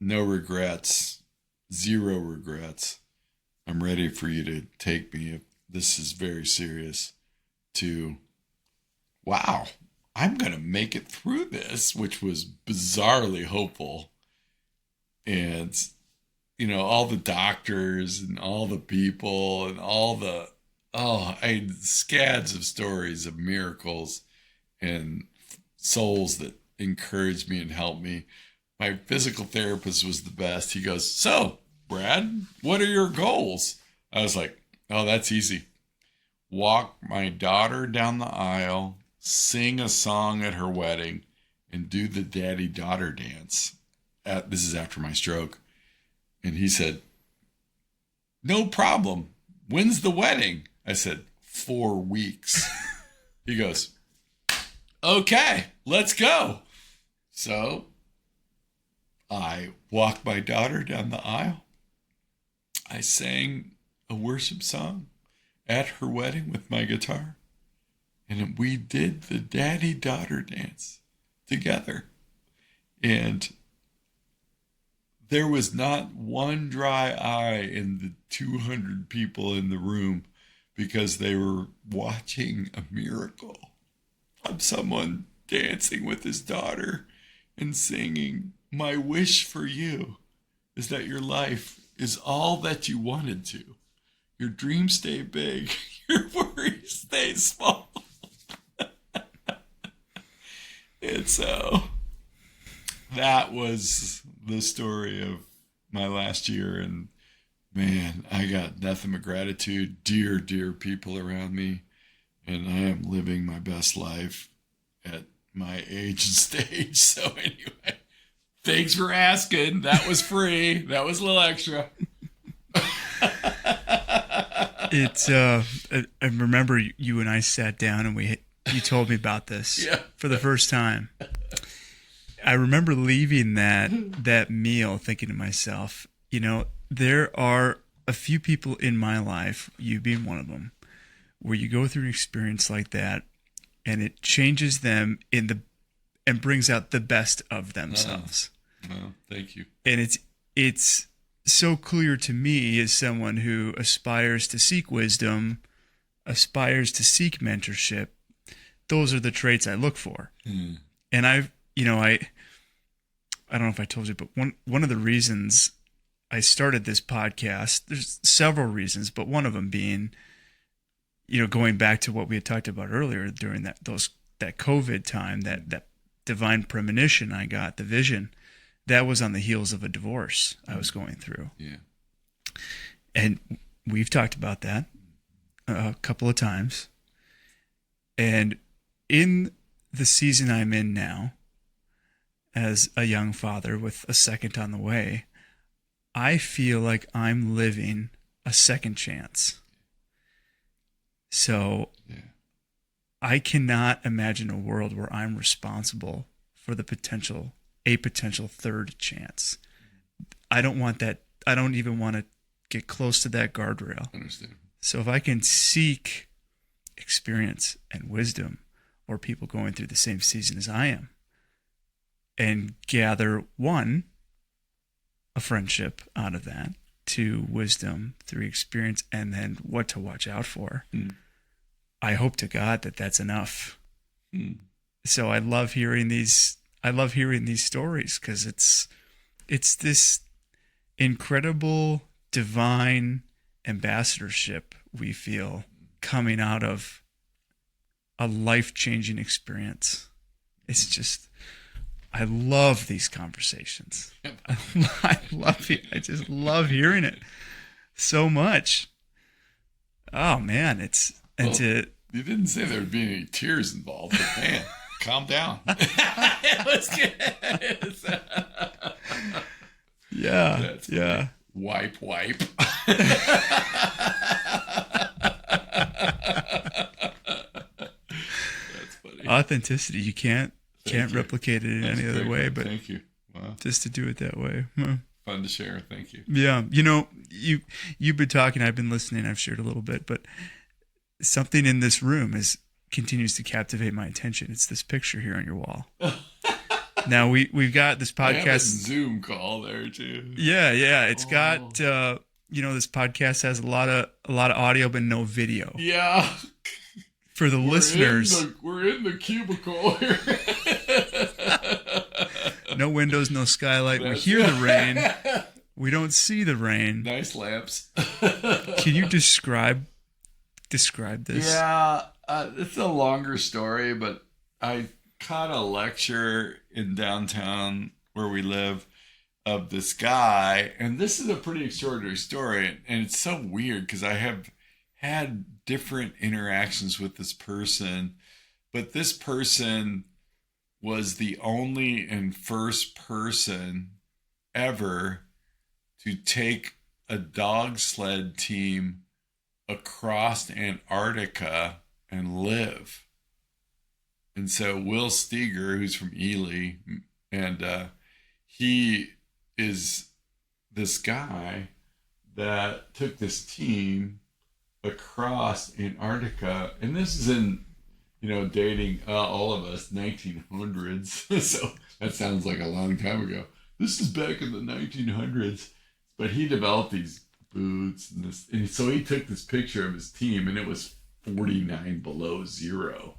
No regrets. 0 regrets. I'm ready for you to take me, if this is very serious, to, wow, I'm going to make it through this, which was bizarrely hopeful. And, you know, all the doctors and all the people and all the, scads of stories of miracles and souls that encouraged me and helped me. My physical therapist was the best. He goes, so, Brad, what are your goals? I was like, oh, that's easy. Walk my daughter down the aisle, sing a song at her wedding, and do the daddy-daughter dance. This is after my stroke. And he said, no problem. When's the wedding? I said, 4 weeks. He goes, okay, let's go. So I walked my daughter down the aisle. I sang a worship song at her wedding with my guitar. And we did the daddy-daughter dance together. And there was not one dry eye in the 200 people in the room because they were watching a miracle of someone dancing with his daughter and singing, my wish for you is that your life is all that you wanted to. Your dreams stay big, your worries stay small. And so that was the story of my last year. And man, I got nothing but gratitude, dear, dear people around me. And I am living my best life at my age and stage. So anyway, thanks for asking. That was free. That was a little extra. It's I remember you and I sat down and you told me about this for the first time. I remember leaving that meal thinking to myself, you know, there are a few people in my life, you being one of them, where you go through an experience like that and it changes them and brings out the best of themselves. Well, thank you. And it's so clear to me as someone who aspires to seek wisdom, aspires to seek mentorship. Those are the traits I look for. And I don't know if I told you, but one of the reasons I started this podcast, there's several reasons, but one of them being, you know, going back to what we had talked about earlier during that COVID time, that divine premonition I got, the vision, that was on the heels of a divorce I was going through. Yeah. And we've talked about that a couple of times. And in the season I'm in now, as a young father with a second on the way, I feel like I'm living a second chance. So I cannot imagine a world where I'm responsible for a potential third chance. I don't want that. I don't even want to get close to that guardrail. I understand. So if I can seek experience and wisdom, or people going through the same season as I am, and gather, 1, a friendship out of that, 2, wisdom, 3, experience, and then what to watch out for. I hope to God that that's enough. So I love hearing these stories because it's this incredible divine ambassadorship we feel coming out of a life-changing experience. It's just, I love these conversations. I love it. I just love hearing it so much. Oh man, you didn't say there would be any tears involved, but man, calm down. It was good. Yeah. That's Yeah. Wipe. That's funny. Authenticity. You can't replicate it in any other way, but thank you. Wow. just to do it that way. Huh. Fun to share. Thank you. Yeah. You've been talking, I've been listening, I've shared a little bit, but something in this room continues to captivate my attention. It's this picture here on your wall. Now we've got this I have a podcast Zoom call there too. Yeah. It's got this podcast has a lot of audio but no video. Yeah. For the listeners, we're in the cubicle here. no windows, no skylight. We hear the rain. We don't see the rain. Nice lamps. Can you describe this? Yeah, it's a longer story, but I caught a lecture in downtown where we live of this guy, and this is a pretty extraordinary story, and it's so weird because I have had different interactions with this person, but this person was the only and first person ever to take a dog sled team across Antarctica and live. And so Will Steger, who's from Ely, and he is this guy that took this team across Antarctica, and this is in, dating all of us 1900s. So that sounds like a long time ago. This is back in the 1900s, but he developed these boots and so he took this picture of his team, and it was 49 below zero,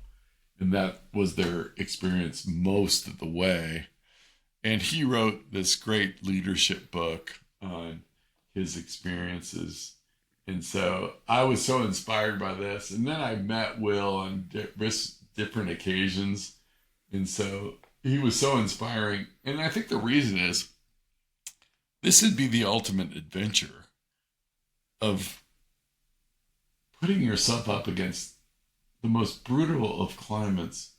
and that was their experience most of the way. And he wrote this great leadership book on his experiences. And so I was so inspired by this. And then I met Will on different occasions. And so he was so inspiring. And I think the reason is this would be the ultimate adventure of putting yourself up against the most brutal of climates,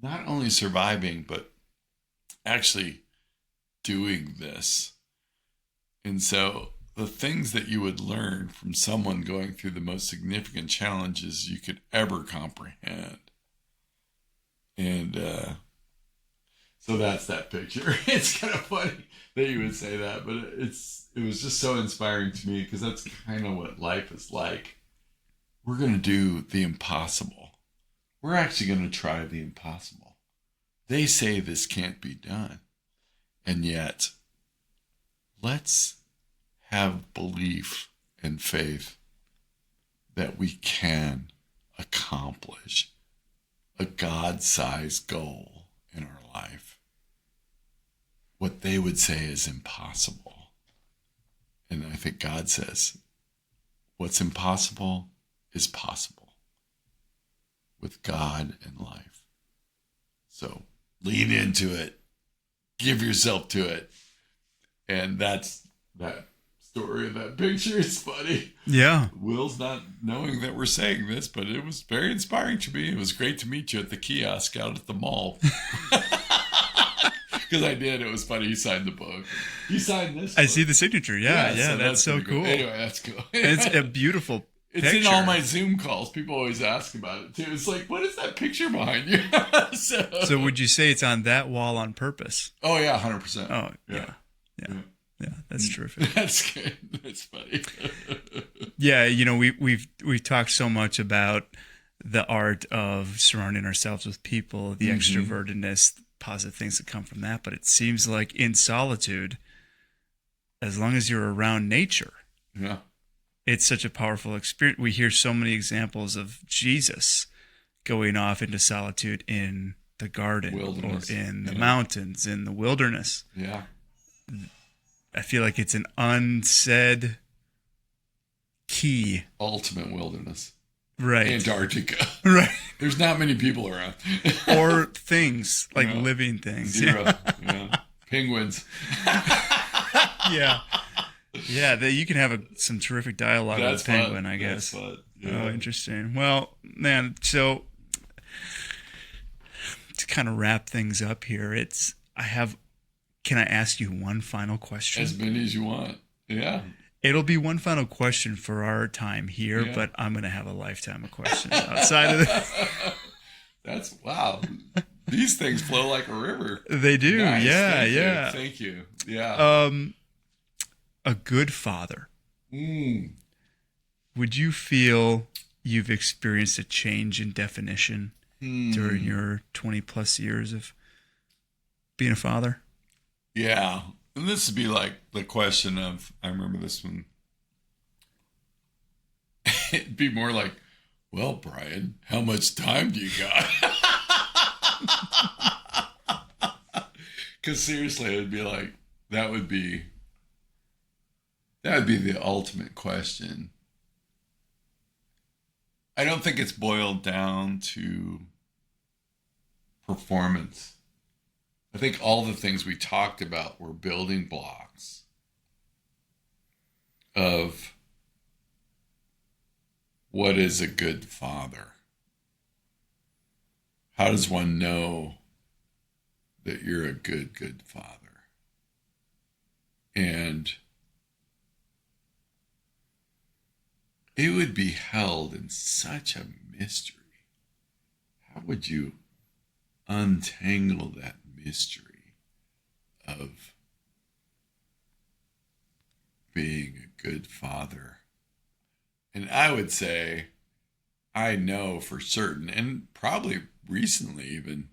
not only surviving, but actually doing this. And so the things that you would learn from someone going through the most significant challenges you could ever comprehend. And so that's that picture. It's kind of funny that you would say that, but it was just so inspiring to me, because that's kind of what life is like. We're going to do the impossible. We're actually going to try the impossible. They say this can't be done. And yet, let's have belief and faith that we can accomplish a God-sized goal in our life. What they would say is impossible. And I think God says, what's impossible is possible with God and life. So lean into it, give yourself to it. And that's that story of that picture. It's funny. Yeah. Will's not knowing that we're saying this, but it was very inspiring to me. It was great to meet you at the kiosk out at the mall. Because I did. It was funny. He signed the book. He signed this book. I see the signature. Yeah, so that's so cool. Anyway, that's cool. It's a beautiful It's picture. in all my Zoom calls. People always ask about it too. It's like, what is that picture behind you? So would you say it's on that wall on purpose? Oh yeah, 100%. Oh yeah. That's terrific. That's good. That's funny. Yeah, we've talked so much about the art of surrounding ourselves with people, the extrovertedness, positive things that come from that. But it seems like in solitude, as long as you're around nature, Yeah. it's such a powerful experience. We hear so many examples of Jesus going off into solitude in the garden Wilderness. or in the mountains, in the wilderness. Yeah. I feel like it's an unsaid key. Ultimate wilderness. Right. Antarctica. Right. There's not many people around. Or things, like Yeah. living things. Zero. Yeah. Penguins. Yeah. Yeah, you can have some terrific dialogue with a penguin, I guess. That's fun. Yeah. Oh, interesting. Well, man, so to kind of wrap things up here, can I ask you one final question? As many as you want. Yeah. It'll be one final question for our time here, but I'm going to have a lifetime of questions outside of this. That's wow. These things flow like a river. They do. Nice. Yeah. Thank you. Yeah. A good father. Mm. Would you feel you've experienced a change in definition during your 20 plus years of being a father? Yeah. And this would be like the question of, I remember this one. It'd be more like, well, Brian, how much time do you got? Because seriously, it would be like, that would be the ultimate question. I don't think it's boiled down to performance. I think all the things we talked about were building blocks of what is a good father. How does one know that you're a good father? And it would be held in such a mystery. How would you untangle that mystery of being a good father? And I would say, I know for certain, and probably recently even,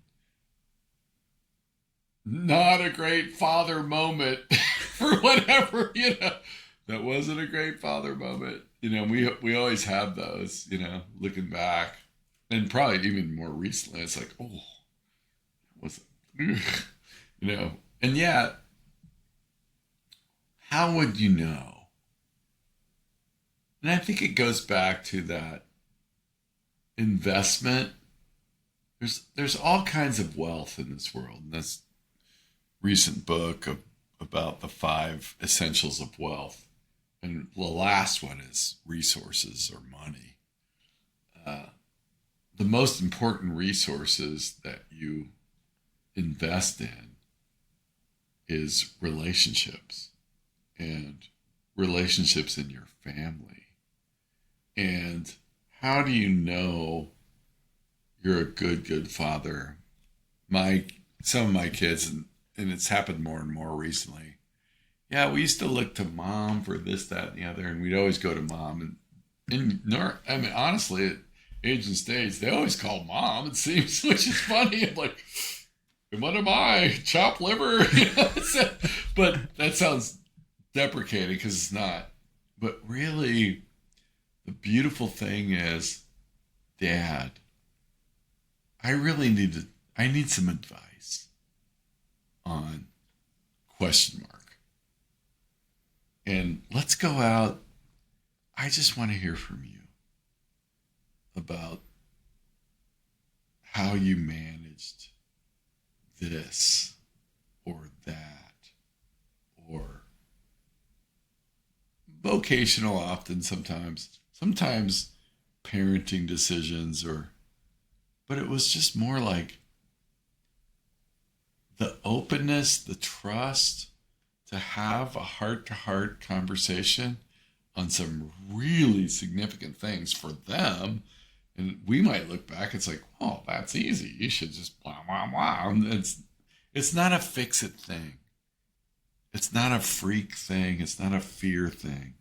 not a great father moment for whatever, that wasn't a great father moment. We always have those, looking back, and probably even more recently, it's like, oh, and yet, how would you know? And I think it goes back to that investment. There's all kinds of wealth in this world. And this recent book about the 5 essentials of wealth. And the last one is resources or money. The most important resources that you invest in is relationships, and relationships in your family. And how do you know you're a good father? Some of my kids, and it's happened more and more recently. Yeah, we used to look to mom for this, that, and the other, and we'd always go to mom. Honestly, at age and stage, they always call mom, it seems, which is funny. I'm like, what am I? Chopped liver? But that sounds deprecating because it's not. But really, the beautiful thing is, Dad, I need some advice on question mark. And let's go out. I just want to hear from you about how you managed this or that, or vocational often sometimes parenting decisions, but it was just more like the openness, the trust to have a heart-to-heart conversation on some really significant things for them. And we might look back, it's like, oh, that's easy. You should just blah, blah, blah. And it's not a fix-it thing. It's not a freak thing. It's not a fear thing.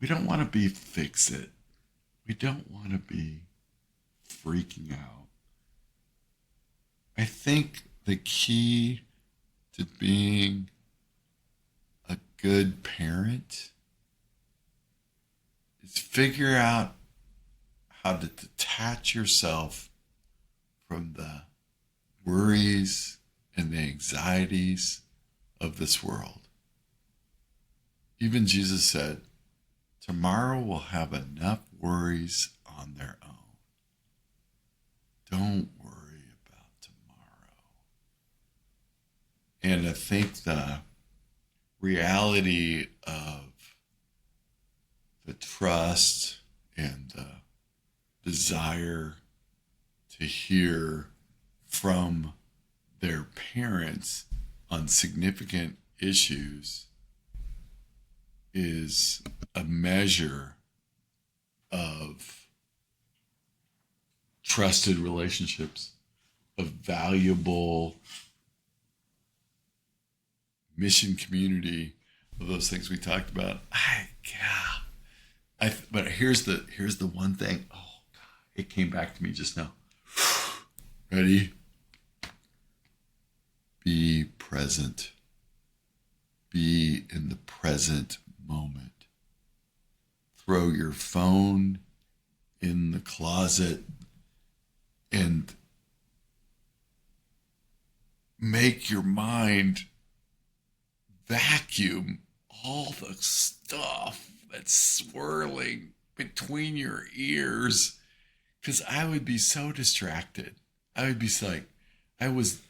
We don't want to be fix-it. We don't want to be freaking out. I think the key to being a good parent is figure out how to detach yourself from the worries and the anxieties of this world. Even Jesus said, tomorrow will have enough worries on their own. Don't worry about tomorrow. And I think the reality of the trust and the desire to hear from their parents on significant issues is a measure of trusted relationships, of valuable mission community, of those things we talked about. But here's the one thing. Oh God, it came back to me just now. Ready? Be present. Be in the present moment. Throw your phone in the closet and make your mind vacuum all the stuff that's swirling between your ears, because I would be so distracted. I would be like,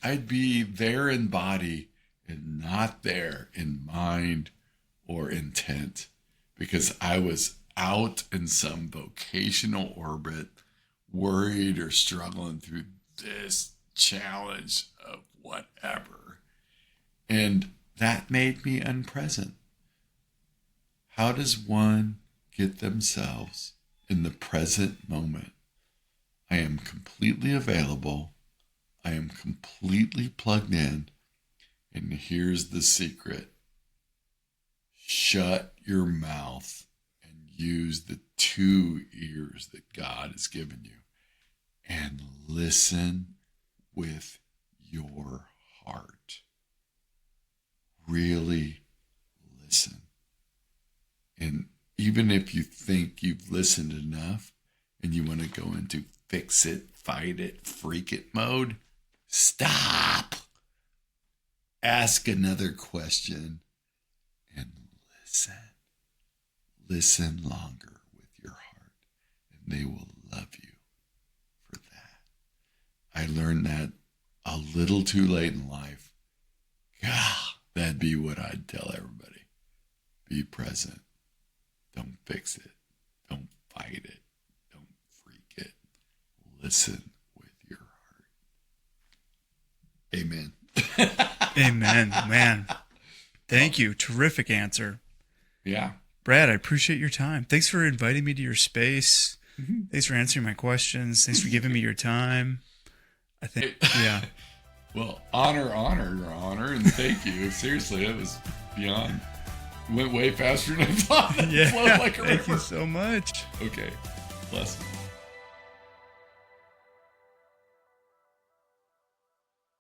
I'd be there in body and not there in mind or intent, because I was out in some vocational orbit, worried or struggling through this challenge of whatever. And that made me unpresent. How does one get themselves in the present moment? I am completely available. I am completely plugged in. And here's the secret. Shut your mouth and use the 2 ears that God has given you and listen with your heart. Really listen. And even if you think you've listened enough and you want to go into fix it, fight it, freak it mode, stop. Ask another question and listen. Listen longer with your heart, and they will love you for that. I learned that a little too late in life. God, that'd be what I'd tell everybody. Be present. Don't fix it. Don't fight it. Don't freak it. Listen with your heart. Amen. Amen, man. Thank you. Terrific answer. Yeah. Brad, I appreciate your time. Thanks for inviting me to your space. Mm-hmm. Thanks for answering my questions. Thanks for giving me your time. I think, yeah. Well, honor, and thank you. Seriously, it was beyond. Went way faster than I thought. Yeah, Flowed like a river. Thank you so much. Okay. Bless.